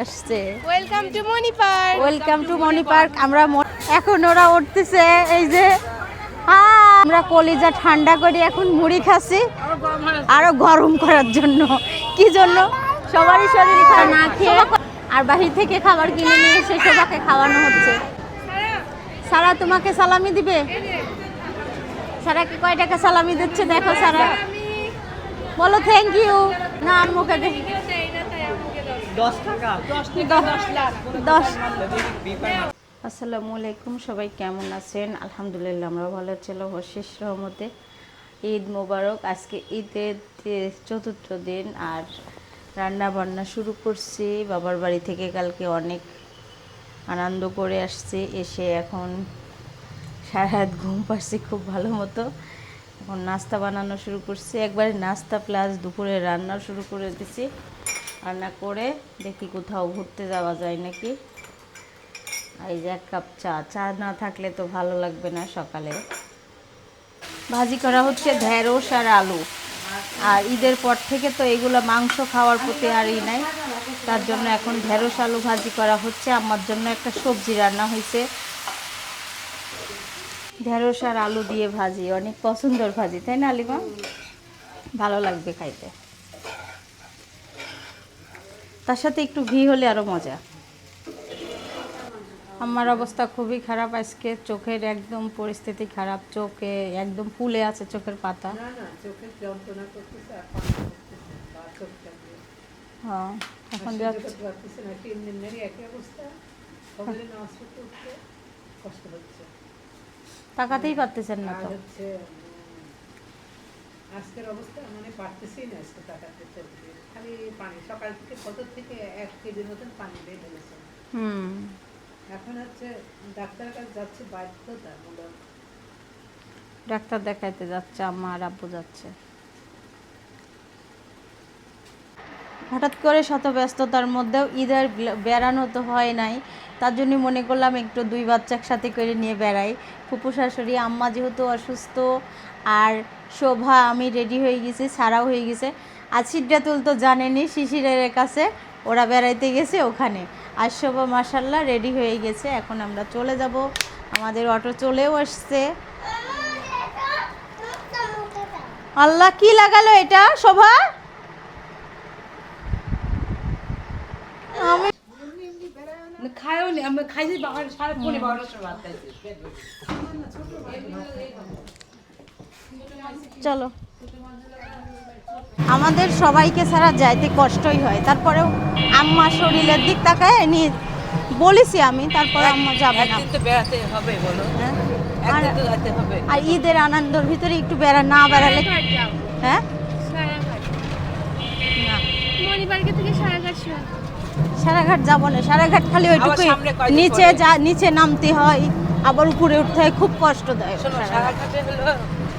আসছে। Welcome to Mani park. Welcome to Mani park. আমরা এখন ওরা উঠতেছে, এই যে আমরা কলিজা ঠান্ডা করি এখন মুড়ি খাচ্ছি আরো গরম করার জন্য। কি জন্য? সবারই শরীর খারাপ না খেয়ে আর বাহির থেকে খাবার কিনে নিয়ে এসে সবাইকে খাওয়ানো হচ্ছে। সারা তোমাকে সালামি দিবে। সারা কি কয় টাকা সালামি দিচ্ছে দেখো। সারা বলো থ্যাংক ইউ। না আম্মুকে দে 10 টাকা 10। আসসালামু আলাইকুম, সবাই কেমন আছেন? আলহামদুলিল্লাহ আমরা ভালো ছিল শেষ রহমতে। ঈদ মোবারক। আজকে ঈদের চতুর্থ দিন আর রান্না বান্না শুরু করছি। বাবার বাড়ি থেকে কালকে অনেক আনন্দ করে আসছি, এসে এখন সারা রাত ঘুম পাচ্ছি খুব ভালো মতো। এখন নাস্তা বানানো শুরু করছি, একবারে নাস্তা প্লাস দুপুরে রান্না শুরু করে দিছি। রান্না করে দেখি কোথাও ঘুরতে যাওয়া যায় নাকি। এই যে 1 কাপ চা না থাকলে তো ভালো লাগবে না সকালে। ভাজি করা হচ্ছে ঢেঁড়স আর আলু। আর ঈদের পর থেকে তো এগুলো মাংস খাওয়ার প্রতি আরই নাই, তার জন্য এখন ঢেঁড়স আলু ভাজি করা হচ্ছে। আমার জন্য একটা সবজি রান্না হয়েছে, ঢেঁড়স আর আলু দিয়ে ভাজি। অনেক পছন্দের ভাজি, তাই না আলিমা? ভালো লাগবে খাইতে। তার সাথে একটু ঘি হলে আরও মজা। আমার অবস্থা খুবই খারাপ আজকে, চোখের একদম পরিস্থিতি খারাপ। চোখে একদম ফুলে আছে চোখের পাতা। হ্যাঁ এখন তাকাতেই পারতেছেন না তো। আজকের অবস্থা মানে পারতেছি না আজকে তাকাতে, চোখে খালি পানি। সকাল থেকে কত থেকে 1 কেজির মতন পানি বের হয়েছে। এখন হচ্ছে ডাক্তারের কাছে যাচ্ছে বাধ্যতামূলক। ডাক্তার দেখাইতে যাচ্ছে, আম্মা আর আব্বু যাচ্ছে। হঠাৎ করে শত ব্যস্ততার মধ্যেও ঈদের বেড়ানো তো হয় নাই, তার জন্য মনে করলাম একটু 2 বাচ্চা একসাথে করে নিয়ে বেড়াই। ফুপু শাশুড়ি, আম্মা যেহেতু অসুস্থ, আর শোভা আমি রেডি হয়ে গেছি, ছাড়াও হয়ে গেছে। আর সিদ্ধাতুল তো জানেনি শিশিরের কাছে ওরা বেড়াইতে গেছে ওখানে। আর শোভা মাশাল্লাহ রেডি হয়ে গেছে। এখন আমরা চলে যাব, আমাদের অটো চলেও আসছে। আল্লাহ কি লাগালো এটা শোভা? খাইওনি, আমি খাইছি বাবার 12:30 সময় খাইছি। চলো, আমাদের সবাইকে ছাড়া যাইতে কষ্টই হয়, তারপরেও আম্মা শরীরের দিক তাকায় নিয়ে বলেছি আমি, তারপরে আম্মা যাবে না। একদিন তো বেড়াতে হবে বলো, হ্যাঁ? একদিন তো যেতে হবে। আর ঈদের আনন্দের ভিতরে একটু না বেড়ালে হ্যাঁ না। মনি পার্কে থেকে সারাঘাট সারাঘাট যাবো না, সারাঘাট খালি ওইটুকুই, নিচে নিচে নামতে হয়, আবার উপরে উঠতে হয়, খুব কষ্ট দেয়। শোনো, সারাঘাটে হলো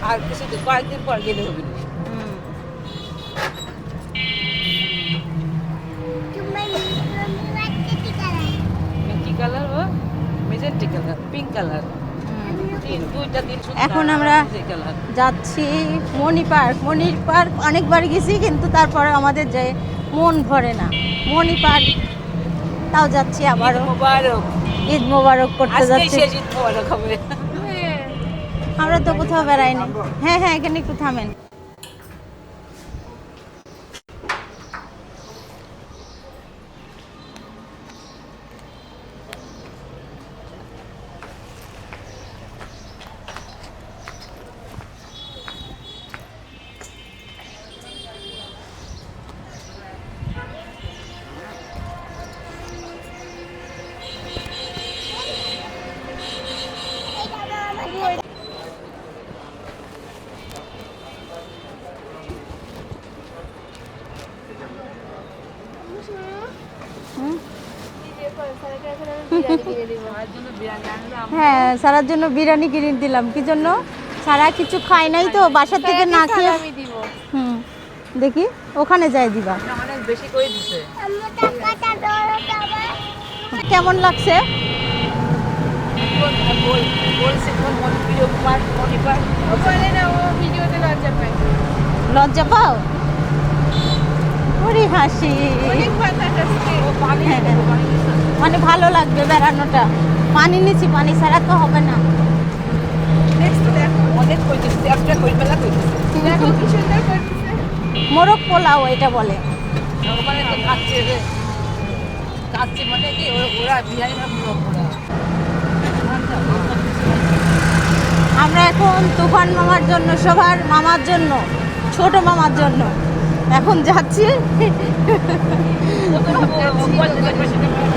আর কিছু কয়েকদিন পর গেলে হবে না। কি কালার? ও মেজেন্টি কালার, পিঙ্ক কালার। এখন আমরা যাচ্ছি মনি পার্ক। মনি পার্ক অনেকবার গেছি, কিন্তু তারপরে আমাদের যে মন ভরে না। মনি পার্ক তাও যাচ্ছি আবারও। ঈদ মোবারক করতে যাচ্ছি। আমরা তো কোথাও বেড়াইনি। হ্যাঁ হ্যাঁ, এখানে একটু থামেন। হ্যাঁ, সারার জন্য বিরিয়ানি কিনে দিলাম। কি জন্য? সারা কিছু খায় নাই তো, বাসা থেকে না খেয়ে। দেখি ওখানে যাই দিবা। অনেক বেশি করে দিছে। কেমন লাগছে? লজ্জা পাও? তোরই হাসি। অনেক বাতাস আসছে। হ্যাঁ, মানে ভালো লাগবে বেড়ানোটা। পানি নিচ্ছি, পানি ছাড়া তো হবে না। অনেক কইতেছে একটা কই বেলা কইতেছে দেখো কি সুন্দর করতেছে। মোরগ পোলাও এটা বলে। ওখানে তো কাচ্ছে রে কাচ্ছে মানে কি ওরা বিহারি ভাব ওরা আমরা এখন তুফান মামার জন্য, সবার মামার জন্য, ছোট মামার জন্য এখন যাচ্ছি।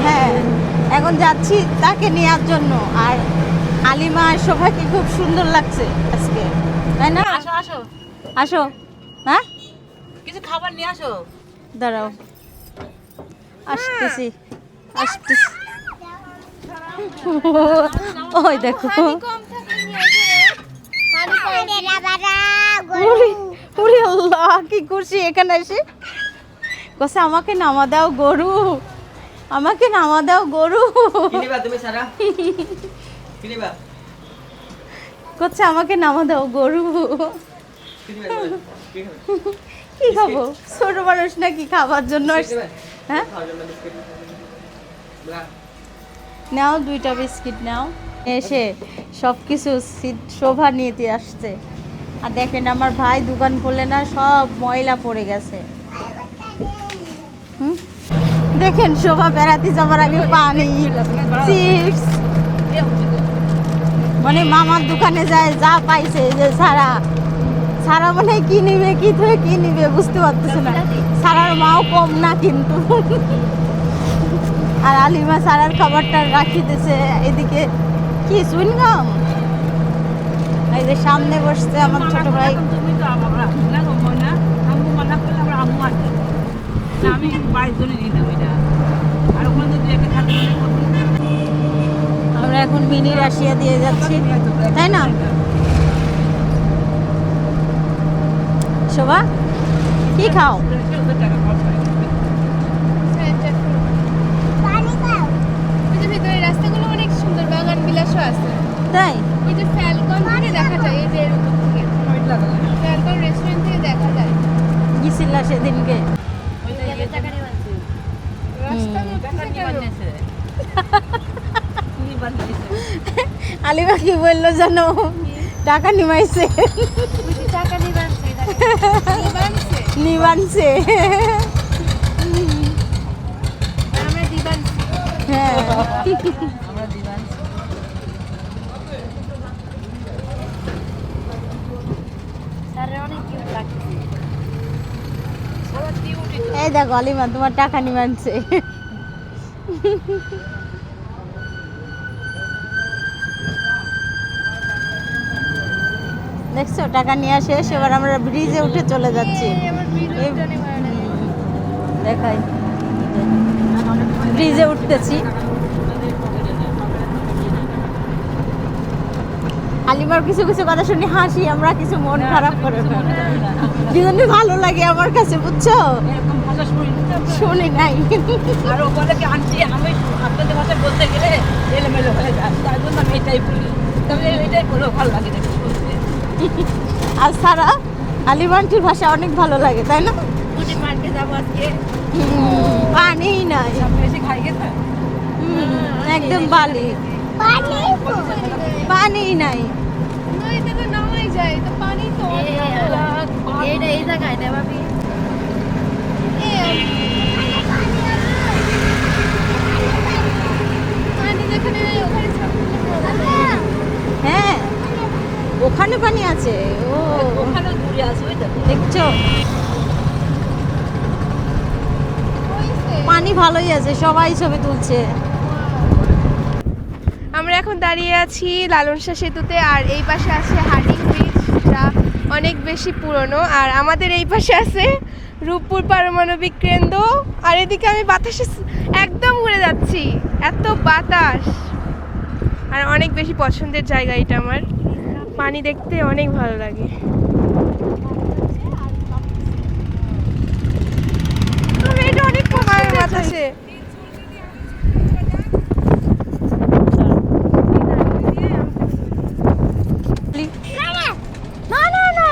হ্যাঁ, এখন যাচ্ছি তাকে নেওয়ার জন্য। আর আলিমা আর শোভাকে খুব সুন্দর লাগছে আজকে, তাই না? আসো আসো আসো। হ্যাঁ, কিছু খাবার নিয়ে আসো দাঁড়াও, আসতেছি আসতেছি। ওই দেখো, পানি কম থাকলে নিয়ে আসো রে। পানি পানি উরি উরি আল্লাহ, কি খুশি এখানে এসে। কসে আমাকে নামা দাও গরু, আমাকে নামা দাও গরু। কিনিবা তুমি সারা কিনিবা করছে আমাকে নামা দাও গরু। কিনিবা কি খাবো, ছোট মানুষ নাকি খাবার জন্য আসছে? হ্যাঁ, নাও 2টা বিস্কিট নাও। এসে সব কিছু শোভা নিতে আসছে। আর দেখেন আমার ভাই দোকান খুলে না, সব ময়লা পড়ে গেছে। হুম, দেখেন শোভা বেড়াতে যাবার আগে পানি, চিপস, মানে মামার দোকানে যায় যা পাইছে, যে সারা সারা মানে কি নিবে, কি থেকে কি নিবে বুঝতে পারতেছে না। সারার মাও কম না কিন্তু। আর আলিমা সারার খাবারটা রাখিতেছে। এদিকে কি সুইনগাম, এই যে সামনে বসছে আমার ছোট ভাই। তুমি তো আমরা না গো ময়না আম্মু মানা করলে আমরা আম্মু আনতে না আমি 22 জনে নিয়ে দেব এটা আর ওখানে তো একটা খাতে আমরা এখন মিনি রাশিয়া দিয়ে যাচ্ছি, তাই না শোভা? কি খাও? ওই যে ভিতরে রাস্তাগুলো অনেক সুন্দর, বাগান বিলাসও আছে। তাই ওই যে ফ্যালকন থেকে দেখা যায়, এই যে এর উপর থেকে ফ্যালকন রেস্টুরেন্ট থেকে দেখা যায়। গেছিলা সেদিনকে? রাস্তার মধ্যে থেকে আলিমা কি বললো জানো? টাকা নিমাইছে, টাকা নিবানছে নিবানছে নিবানছে। আমরা দিবানছি। হ্যাঁ, আমরা দিবান স্যার অনেক কিউট লাগছে। সারা কিউট এই দেখো আলিমা তোমার টাকা নিবানছে। দেখছো টাকা নিয়ে আসে, এবার আমরা ব্রিজে উঠে চলে যাচ্ছি। আমার ভিডিও অনেক ভালো লাগে। দেখাই, ব্রিজে উঠতেছি। আলিমার কিছু কিছু কথা শুনি হাসি, আমরা কিছু মন খারাপ করে না। কি জন্য ভালো লাগে আমার কাছে, বুঝছো? এরকম ভাষা শুনি শুনি নাই। আর ও বলে কি আন্টি আমি আপনাদের ভাষা বলতে গেলে এলোমেলো হয়ে যায়, তার জন্য আমি এটাই বলি। তবে এটাই বলো ভালো লাগে দেখতে বলতে। আর সারা আলিমানটির ভাষা অনেক ভালো লাগে, তাই না? পুটি মার্কে যাবো আজকে পানি নাই, সামনে এসে খাই গেছে একদম বালি, পানি নাই। নদীতে তো নামাই যায়, তো পানি তো এইটা এই জায়গায় না ভাবি পানি যেখানে ওখানে হ্যাঁ, ওখানে পানি আছে। ও ওখানে দূরে আছে ওই দেখো দেখছো, পানি ভালোই আছে, সবাই ছবি তুলছে। আমরা এখন দাঁড়িয়ে আছি লালন শাহ সেতুতে, আর এই পাশে আছে হার্ডিং ব্রিজ, যা অনেক বেশি পুরনো। আর আমাদের এই পাশে আছে রূপপুর পারমাণবিক কেন্দ্র। আর এদিকে আমি বাতাসে একদম ঘুরে যাচ্ছি, এত বাতাস। আর অনেক বেশি পছন্দের জায়গা এটা আমার, পানি দেখতে অনেক ভালো লাগে। এটা অনেক পছন্দের বাতাসে। না না না,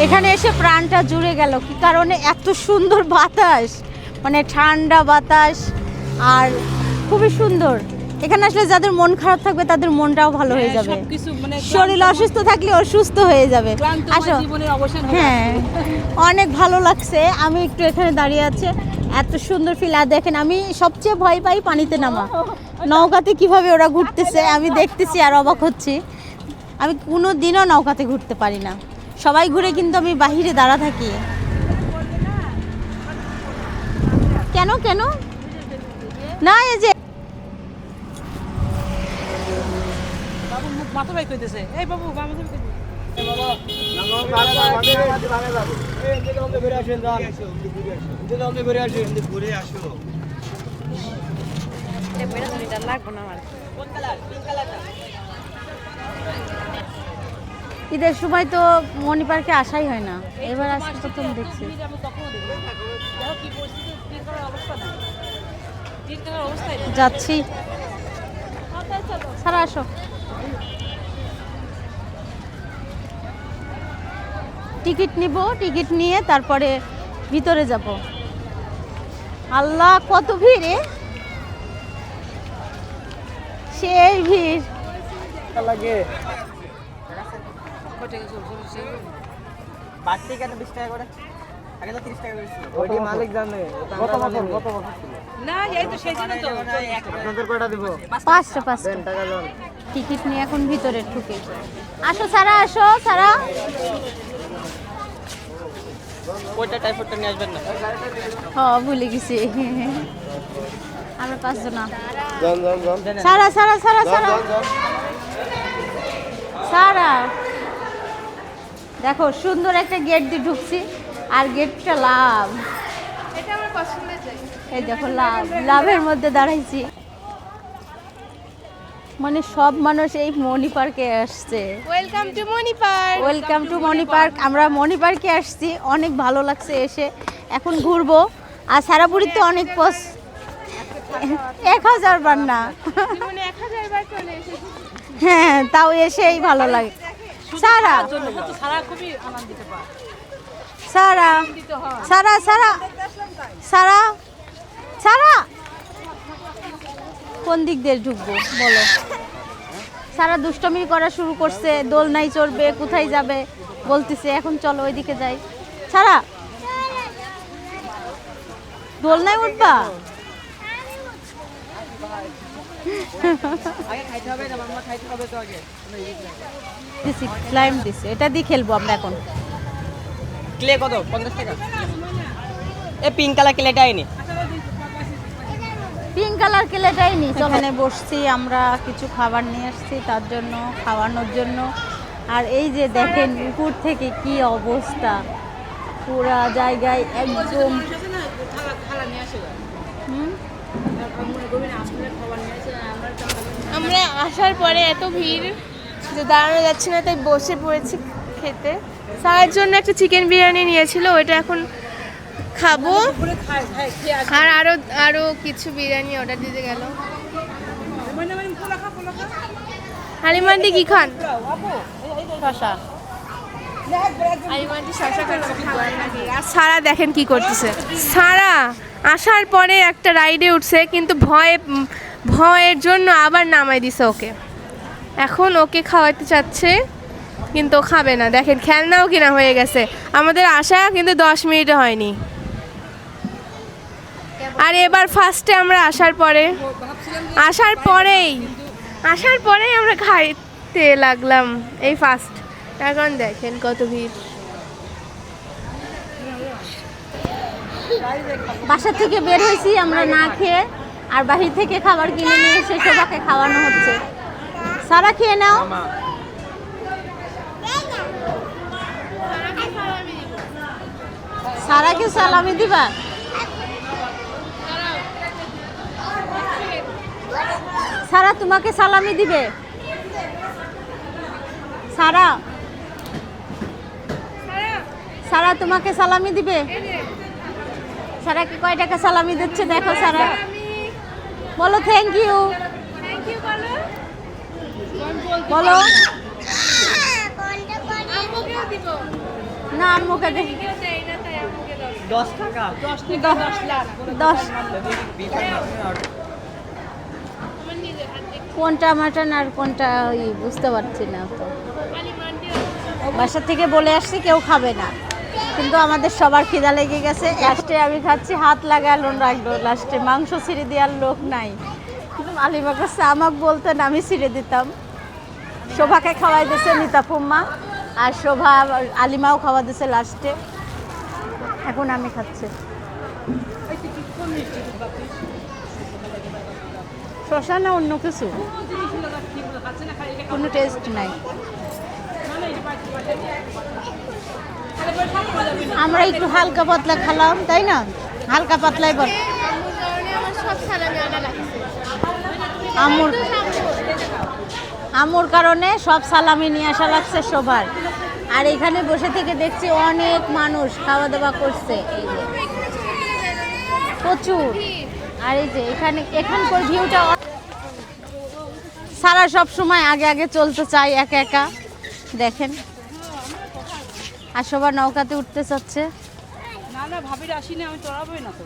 এখানে এসে প্রাণটা জুড়ে গেল, কি কারণে? এত সুন্দর বাতাস, মানে ঠান্ডা বাতাস, আর খুবই সুন্দর। এখানে আসলে যাদের মন খারাপ থাকবে তাদের মনটাও ভালো হয়ে যাবে, সবকিছু মানে শরীর অসুস্থ থাকলে অসুস্থ হয়ে যাবে। আসো, জীবনের অবসান হয়ে হ্যাঁ অনেক ভালো লাগছে। আমি একটু এখানে দাঁড়িয়ে আছি, এত সুন্দর ফিল। আর দেখেন, আমি সবচেয়ে ভয় পাই পানিতে নামা। নৌকাতে কিভাবে ওরা ঘুরতেছে আমি দেখতেছি আর অবাক হচ্ছি। আমি কোনো দিনও নৌকাতে ঘুরতে পারি না, সবাই ঘুরে কিন্তু আমি বাহিরে দাঁড়া থাকি। কেন কেন না, এই যে বাবু মুখ মাথা ভাই কইতেছে, এই বাবু মাথা ভাই কইতেছে। ঈদের সময় তো মণি পার্কে আসাই হয় না, এবার আজকে প্রথম দেখছি। আমি তখনও দেখি দেখো কি পরিস্থিতি, কি করার অবস্থা না, কি করার অবস্থাই না। যাচ্ছি, সারা আসো। টিকিট নিব, টিকিট নিয়ে তারপরে ভিতরে যাব। আল্লাহ কত ভিড় রে, সেই ভিড়। লাগে কত টাকা চলছে? বাড়তি কেন 20 টাকা করে? আগে তো 30 টাকা করে ছিল। ওইটি মালিক জানে। কত বছর ছিল? না এই তো সেই জন্য তো আপনাদের কয়টা দিব? 500 দেন টাকা দেন। টিকিট নিয়ে এখন ভিতরে ঢুকে। আসো সারা, আসো সারা। ওইটা টাইপটা নিয়ে আসবেন না। হ্যাঁ ভুলে গেছি, আমরা 5 জন। জন সারা সারা সারা সারা সারা। দেখো সুন্দর একটা গেট দিয়ে ঢুকছি, আর গেটটা লাভ। এটা আমার পছন্দের জায়গা। এই দেখো লাভ, লাভের মধ্যে দাঁড়াইছি। মানে সব মানুষ এই মণি পার্কে আসছে। Welcome to Mani park. Welcome to Mani park. আমরা মণি পার্কে আসছি, অনেক ভালো লাগছে এসে। এখন ঘুরবো। আর সারাপুরিতে অনেক 1000 বার না, জীবনে 1000 বার চলে এসেছি। হ্যাঁ তাও এসেই ভালো লাগে। সারা জন্য তো সারা খুবই আনন্দিত পায়। সারা সারা সারা সারা সারা কোন দিক দিয়ে ঢুকবো বলো? সারা দুষ্টমি করা শুরু করছে, দোলনায় চড়বে, কোথায় যাবে বলতেছে। এখন চলো ওইদিকে যাই। সারা দোলনায় উঠবা? আগে খাইতে হবে না, মামা খাইতে হবে তো আগে। দিছি, ক্লাইম দিছে। এটা দিয়ে খেলবো আমরা এখন। ক্লে কত? 50 টাকা। এই পিঙ্ক কালার ক্লেটা আইনি। পিঙ্ক কালার কেলেটাই নি। ওখানে বসছি আমরা, কিছু খাবার নিয়ে আসছি তার জন্য, খাওয়ানোর জন্য। আর এই যে দেখেন উপর থেকে কি অবস্থা, পুরা জায়গায় একদম। হুম, আমরা আসার পরে এত ভিড় যে দাঁড়ানো যাচ্ছে না, তাই বসে পড়েছি খেতে। সারার জন্য একটা চিকেন বিরিয়ানি নিয়েছিল, ওইটা এখন খাবো। আর আরো আরো কিছু বিরিয়ানি অর্ডার দিতে গেল। হালিমান্ডি কি খান? শশা। হালিমান্ডি শশা খাচ্ছে। আর সারা দেখেন কি করতেছে। সারা আসার পরে একটা রাইডে উঠছে, কিন্তু ভয়ের জন্য আবার নামাই দিছে ওকে। এখন ওকে খাওয়াতে চাচ্ছে কিন্তু ও খাবে না। দেখেন খেলনাও কিনা হয়ে গেছে। আমাদের আসা কিন্তু 10 মিনিটও হয়নি। আর এবার ফার্স্টে আমরা আসার পরেই আমরা খাইতে লাগলাম, এই ফার্স্ট। এখন দেখেন কত ভিড়। বাসা থেকে বের হয়েছি আমরা না খেয়ে, আর বাহির থেকে খাবার কিনে নিয়ে এসে সবাইকে খাওয়ানো হচ্ছে। সারা খেয়ে নাও। সারাকে সালামি দিবা? সারা তোমাকে সালামি দিবে। সারা সারা তোমাকে সালামি দিবে। সারাকে কয় টাকা সালামি দিচ্ছে দেখো। সারা বলো থ্যাংক ইউ, বলো। না আম্মুকে দেখি কেউ দেয় না তাই আম্মুকে দাও 10 টাকা 10 টাকা 10 লাখ 10 বিফার আমার নিজের হাত দেখে কোনটা মাটন আর কোনটা ওই বুঝতে পারছি না তো। খালি মান্ডি বাসা থেকে বলে আসছি কেউ খাবে না, কিন্তু আমাদের সবার খিদা লেগে গেছে। লাস্টে আমি খাচ্ছি, হাত লাগালো রাখলো, লাস্টে মাংস ছিঁড়ে দেওয়ার লোক নাই। কিন্তু আলিমা কাছে আমাকে বলতেন আমি ছিঁড়ে দিতাম। শোভাকে খাওয়াই দিয়েছে নিতা ফুম্মা, আর শোভা আলিমাও খাওয়া দিয়েছে লাস্টে। এখন আমি খাচ্ছি। শশা না অন্য কিছু, কোনো টেস্ট নাই। আমরা একটু হালকা পাতলা খেলাম, তাই না? হালকা পাতলাই বল। আম্মুর কারণে আমার সব সালামি আনা লাগছে আমুর কারণে সব সালামি নিয়ে আসা লাগছে সবার। আর এখানে বসে থেকে দেখছি অনেক মানুষ খাওয়া দাওয়া করছে, এই যে প্রচুর। আর এই যে এখানকার ভিউটা, সারা সব সময় আগে আগে চলতে চায় একা একা, দেখেন। আর সবার নৌকাতে উঠতে চাচ্ছে। না না ভাবির আসিনি, আমি চড়াবোই না তো।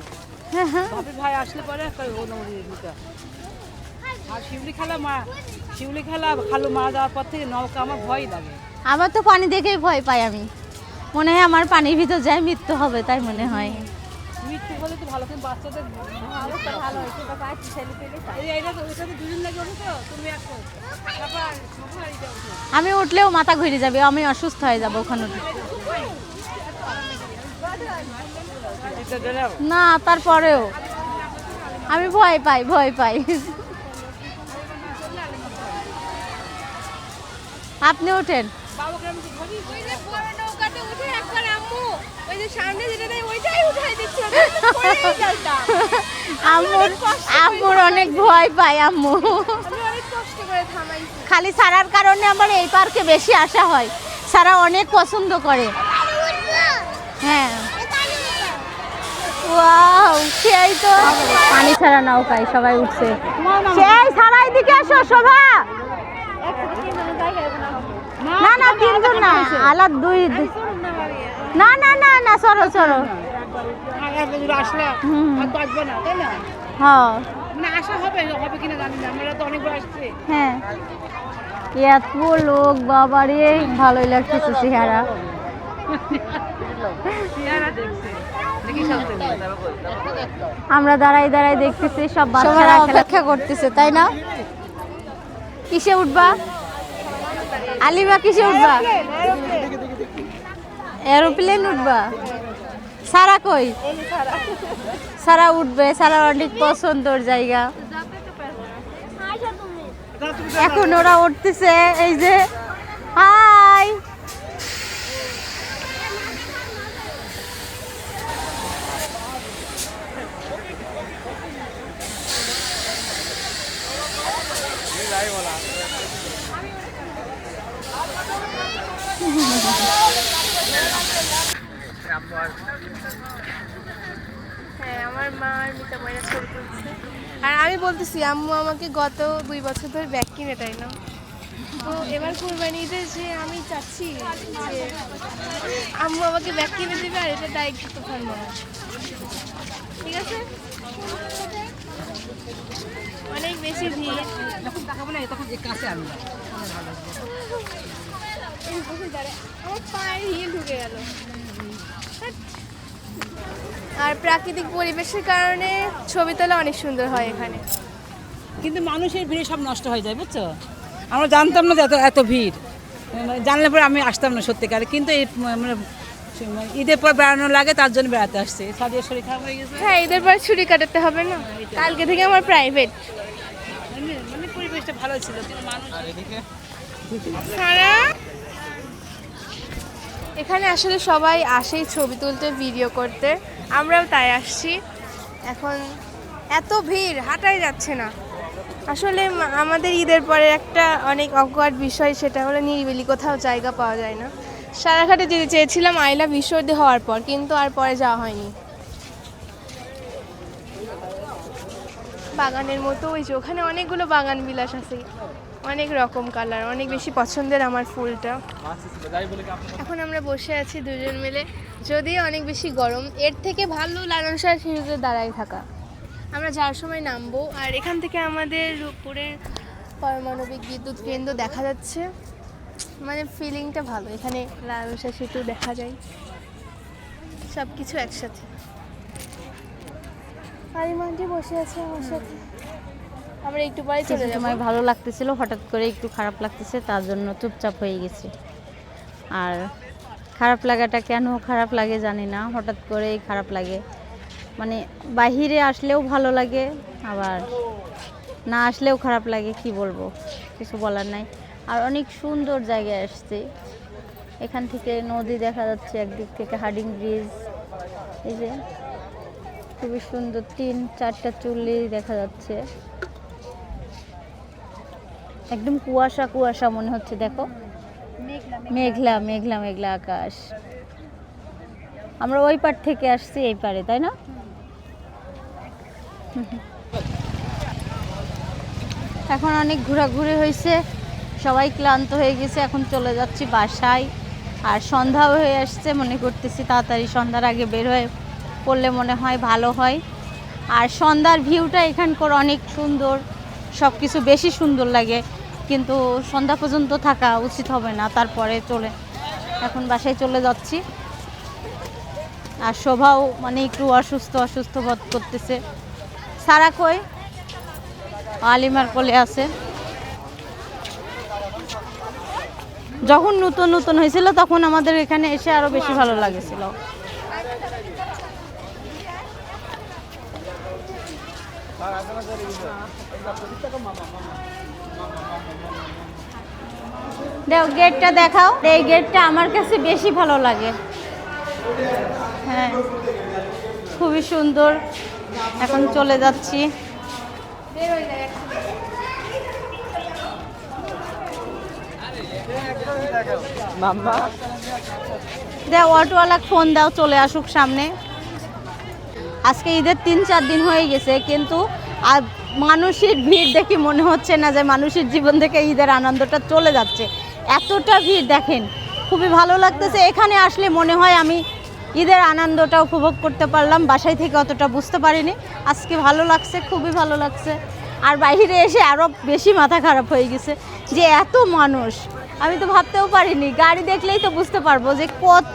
হ্যাঁ হ্যাঁ, ভাবির ভাই আসলে পরে ও নদীটা। আর শিউলি খেলা খালু মারা যাওয়ার পর থেকে নৌকা আমার ভয় লাগে। আমার তো পানি দেখেই ভয় পাই আমি, মনে হয় আমার পানির ভিতর যায় মৃত্যু হবে, তাই মনে হয়। মৃত্যু হলে তো ভালো, কিন্তু বাচ্চাদের ভালো হয়েছে। এইটা তো ওইটা তো দুদিন লাগে তো, তুমি এখন আমি উঠলেও মাথা ঘুরে যাবে, আমি অসুস্থ হয়ে যাবো ওখানে উঠলে। না তারপরেও আমি ভয় পাই। আপনি ওঠেন। ওই যে বড় নৌকাতে উঠে একবার আম্মু ওই যে সামনে যেটা দেয় ওইটাই উঠাই দিচ্ছে, আম্মুর অনেক ভয় পাই আম্মু। আমি অনেক কষ্ট করে থামাইছি। খালি সারার কারণে আমার এই পার্কে বেশি আসা হয়, সারা অনেক পছন্দ করে। হ্যাঁ ওয়াও, সেই তো পানি ছাড়া নৌকায় সবাই উঠছে। সেই সারাই দিকে আসো শোভা। না না তিনজন না, আলাদা দুই। না না না না, সরো আসলে আর বাঁচবে না, তাই না? হ্যাঁ মানে আশা হবে কিনা জানি না, আমরা তো অনেকবার আসছি। হ্যাঁ, এত লোক বাবারে, ভালোই লাগতেছে চেহারা। আমরা দাঁড়াই দেখতেছি, সব বাচ্চারা অপেক্ষা করতেছে, তাই না? কিসে উঠবা আলিমা, কিসে উঠবা? এরোপ্লেন উঠবা? সারা কই? সারা উঠবে, সারা অনেক পছন্দের জায়গা। এখন ওরা উঠতেছে, এই যে হাই। হ্যাঁ, আমার মা আর মিতা মায়েরা ছবি তুলছে। আর আমি বলতেছি আম্মু আমাকে গত 2 বছর ধরে ব্যাগ কিনে দেয় না, তো এবার কুরবানিতে যে আমি চাচ্ছি যে আম্মু আমাকে ব্যাগ কিনে দেবে, আর এটা দায়িত্ব তো ফেলবো না। ঠিক আছে, অনেক বেশি ভিড়। যখন দেখাবো না তখন যে কাছে আমি এই বসে দাঁড়ায়, আমার পায়ে হিল ঢুকে গেল। আর প্রাকৃতিক পরিবেশের কারণে ছবি তোলা অনেক সুন্দর হয় এখানে। কিন্তু মানুষের ভিড়ে সব নষ্ট হয়ে যায়, বুঝছো? আমরা জানতাম না যে এত ভিড়, জানলে পরে আমি আসতাম না সত্যিকারে। কিন্তু এই মানে ঈদের পর বেড়ানো লাগে, তার জন্য বেড়াতে আসছে। সাদিয়ার শরীর খারাপ হয়ে গেছে। হ্যাঁ, ঈদের পর ছুটি কাটাতে হবে না, কালকে থেকে আমার প্রাইভেট। মানে পরিবেশটা ভালো ছিল, কিন্তু মানুষ সারা এখানে আসলে সবাই আসেই ছবি তুলতে, ভিডিও করতে, আমরাও তাই আসছি। এখন এত ভিড়, হাঁটাই যাচ্ছে না। আসলে আমাদের ঈদের পরে একটা অনেক অকওয়ার্ড বিষয়, সেটা হলো নিরিবিলি কোথাও জায়গা পাওয়া যায় না। সারাঘাটে যেতে চেয়েছিলাম আইলা বিশ্বদি হওয়ার পর, কিন্তু আর পরে যাওয়া হয়নি। বাগানের মতো ওই যে ওখানে অনেকগুলো বাগান বিলাস আছে, অনেক রকম কালার, অনেক বেশি পছন্দের আমার ফুলটা। এখন আমরা বসে আছি দুজন মিলে, যদিও অনেক বেশি গরম, এর থেকে ভালো লালন শাহ সেতুতে দাঁড়ায় থাকা। আমরা যাওয়ার সময় নামবো, আর এখান থেকে আমাদের রূপপুরের পারমাণবিক বিদ্যুৎ কেন্দ্র দেখা যাচ্ছে, মানে ফিলিংটা ভালো। এখানে লালন শাহ সেতু দেখা যায়, সব কিছু একসাথে। আরিমানটি বসে আছে আমার সাথে, আমরা একটু পরে চলে যাবো। সময় ভালো লাগতেছিল, হঠাৎ করে একটু খারাপ লাগতেছে, তার জন্য চুপচাপ হয়ে গেছি। আর খারাপ লাগাটা কেন খারাপ লাগে জানি না, হঠাৎ করেই খারাপ লাগে। মানে বাহিরে আসলেও ভালো লাগে, আবার না আসলেও খারাপ লাগে, কি বলবো, কিছু বলার নাই। আর অনেক সুন্দর জায়গায় আসছি, এখান থেকে নদী দেখা যাচ্ছে, একদিক থেকে হার্ডিং ব্রিজ, এই যে খুবই সুন্দর 3-4টা চুল্লি দেখা যাচ্ছে, একদম কুয়াশা কুয়াশা মনে হচ্ছে, দেখো মেঘলা মেঘলা মেঘলা আকাশ। আমরা ওই পার থেকে আসছি এই পারে, তাই না? এখন অনেক ঘোরাঘুরি হয়েছে, সবাই ক্লান্ত হয়ে গেছে, এখন চলে যাচ্ছি বাসায়। আর সন্ধ্যাও হয়ে আসছে, মনে করতেছি তাড়াতাড়ি সন্ধ্যার আগে বের হয়ে পড়লে মনে হয় ভালো হয়। আর সন্ধ্যার ভিউটা এখানকার অনেক সুন্দর, সব কিছু বেশি সুন্দর লাগে, কিন্তু সন্ধ্যা পর্যন্ত থাকা উচিত হবে না, তারপরে এখন বাসায় চলে যাচ্ছি। আর শোভাও মানে একটু অসুস্থ অসুস্থ বোধ করতেছে। সারা কই? আলিমার কোলে আছে। যখন নতুন নতুন হয়েছিল তখন আমাদের এখানে এসে আরো বেশি ভালো লাগেছিল। দেখো গেটটা দেখাও, এই গেটটা আমার কাছে বেশি ভালো লাগে। হ্যাঁ, খুবই সুন্দর। এখন চলে যাচ্ছি। দাও অটোওয়ালা ফোন দাও, চলে আসুক সামনে। আজকে ঈদের 3-4 দিন হয়ে গেছে, কিন্তু আর মানুষের ভিড় দেখে মনে হচ্ছে না যে মানুষের জীবন থেকে ঈদের আনন্দটা চলে যাচ্ছে। এতটা ভিড় দেখেন, খুবই ভালো লাগতেছে। এখানে আসলে মনে হয় আমি ঈদের আনন্দটা উপভোগ করতে পারলাম, বাসায় থেকে অতটা বুঝতে পারিনি। আজকে ভালো লাগছে, খুবই ভালো লাগছে। আর বাইরে এসে আরও বেশি মাথা খারাপ হয়ে গেছে যে এত মানুষ, আমি তো ভাবতেও পারিনি। গাড়ি দেখলেই তো বুঝতে পারবো যে কত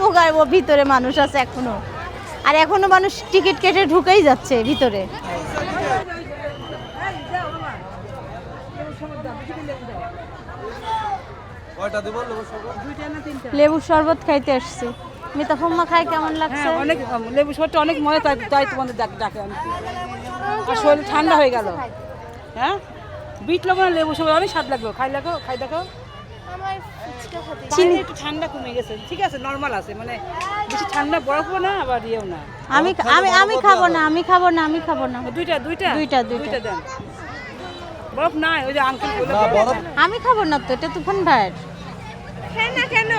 ভিতরে মানুষ আছে এখনো, আর এখনো মানুষ টিকিট কেটে ঢুকেই যাচ্ছে ভিতরে। লেবু শরবত খাইতে আসছি। মিতা ফুম্মা খাই কেমন লাগছে? অনেক লেবু শরবতটা অনেক মনে, তাই তোমাদের ডাকে অনেকে। আর শরীর ঠান্ডা হয়ে গেল। হ্যাঁ, বিট লবণ লেবু শরবত অনেক স্বাদ লাগলো। খাই দেখো। চিনি একটু ঠান্ডা কমে গেছে, ঠিক আছে, নরমাল আছে, মানে বেশি ঠান্ডা বরফও না আবার ইয়েও না। আমি খাবো না। দুইটা দেন। বরফ নাই, ওই যে আঙ্কেল বলে আমি খাবো না তো, এটা তুফান ভাইয়ের। কেন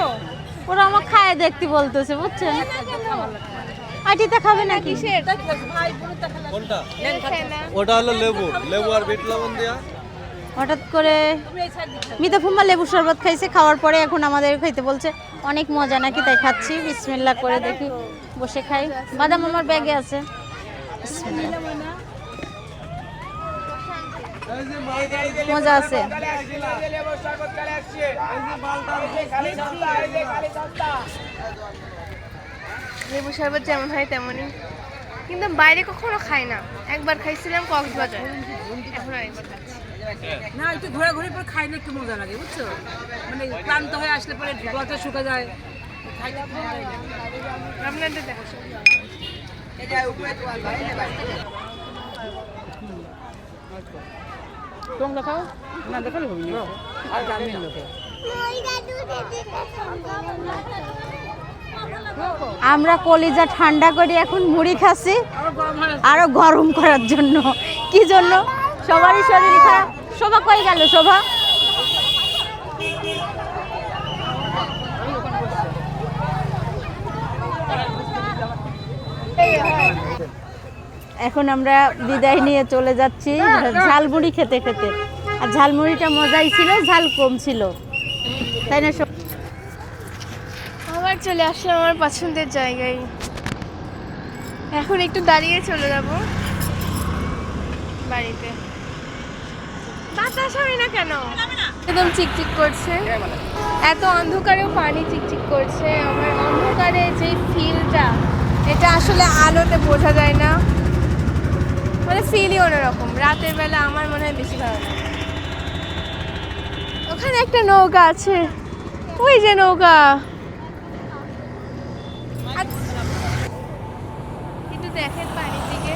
ওরা আমার খায় দেখতে বলতেছে, বুঝছেন? আটিটা খাবে না কি? কোনটা? ওটা হলো লেবু আর বিট লবণ দেয়া। হঠাৎ করে মিতা ফুম্মা লেবু শরবত খাইছে, খাওয়ার পরে এখন আমাদের খাইতে বলছে। অনেক মজা নাকি, তাই খাচ্ছি। বিসমিল্লাহ করে দেখি, বসে খাই। বাদাম আমার ব্যাগে আছে। মজা আছে। লেবু শরবত যেমন হয় তেমনই, কিন্তু বাইরে কখনো খাই না। একবার খাইছিলাম কক্সবাজার, এখন আরেকবার খাচ্ছি। না, একটু ঘোরাঘুরি পর খাইলে একটু মজা লাগে, বুঝছো? মানে ক্লান্ত হয়ে আসলে পরে গলাটা শুকা যায়, খাইতে ভালো লাগে না। আপনাদের দেখা টং দেখাও না, দেখালে হবে না। আর জানবেন লোকে আমরা কলিজা ঠান্ডা করে এখন মুড়ি খাচ্ছি, আরো গরম করার জন্য। কি জন্য? সবারই শরীর খারাপ। শোভা কই গেল? শোভা এখন আমরা বিদায় নিয়ে চলে যাচ্ছি ঝালমুড়ি খেতে খেতে। আর ঝালমুড়িটা মজাই ছিল, ঝাল কম ছিল, তাই না? আবার চলে আসলাম আমার পছন্দের জায়গায়। এখন একটু দাঁড়িয়ে চলে যাব বাড়িতে। বাতাস হয় না কেন? একদম চিকচিক করছে, এত অন্ধকারেও পানি চিকচিক করছে। আমার অন্ধকারে যে ফিলটা, এটা আসলে আলোতে বোঝা যায় না, মানে ফিলই অন্যরকম। রাতের বেলা আমার মনে হয় বেশি ভালো লাগে। ওখানে একটা নৌকা আছে, ওই যে নৌকা। একটু দেখেন পানির দিকে।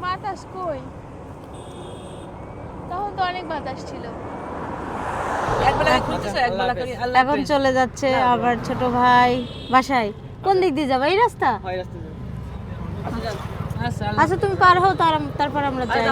বাতাস কই? তখন তো অনেক বাতাস ছিল। এখন চলে যাচ্ছে আবার ছোট ভাই বাসায়। কোন দিক দিয়ে যাবো? এই রাস্তা? হয় রাস্তা দিয়ে। আচ্ছা তুমি পার হও, তারপর আমরা যাই।